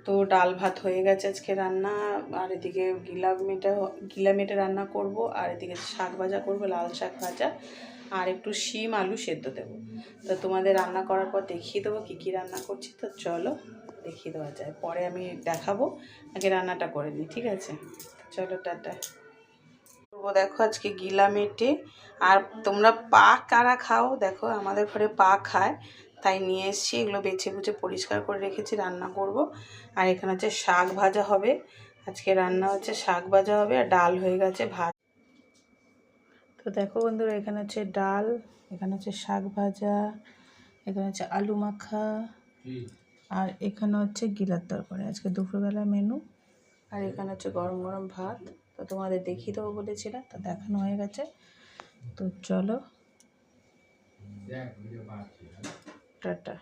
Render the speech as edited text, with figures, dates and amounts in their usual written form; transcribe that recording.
তো ডাল ভাত হয়ে গেছে আজকে রান্না, আর এদিকে গিলা মেটে রান্না করব, আর এদিকে শাক ভাজা করবো, লাল শাক ভাজা, আর একটু শিম আলু সেদ্ধ দেবো। তো তোমাদের রান্না করার পর দেখিয়ে দেবো কী কী রান্না করছি। তো চলো দেখিয়ে দেওয়া যায়, পরে আমি দেখাবো, আগে রান্নাটা করে নিই, ঠিক আছে? চলো টাটা। করবো দেখো আজকে গিলা মেটে। আর তোমরা পা কারা খাও দেখো, আমাদের ঘরে পা খায়, তাই নিয়ে এসেছি। এগুলো বেছে বুছে পরিষ্কার করে রেখেছি, রান্না করব। আর এখানে হচ্ছে শাক ভাজা হবে, আজকে রান্না হচ্ছে শাক ভাজা হবে, আর ডাল হয়ে গেছে, ভাত। তো দেখো বন্ধুরা, এখানে হচ্ছে ডাল, এখানে হচ্ছে শাক ভাজা, এখানে হচ্ছে আলু মাখা, আর এখানে হচ্ছে গিলার তরকারি, আজকে দুপুরবেলা মেনু। আর এখানে হচ্ছে গরম গরম ভাত। তো তোমাদের দেখিয়ে দেবো বলেছিলাম, তো দেখানো হয়ে গেছে। তো চলো টাটা।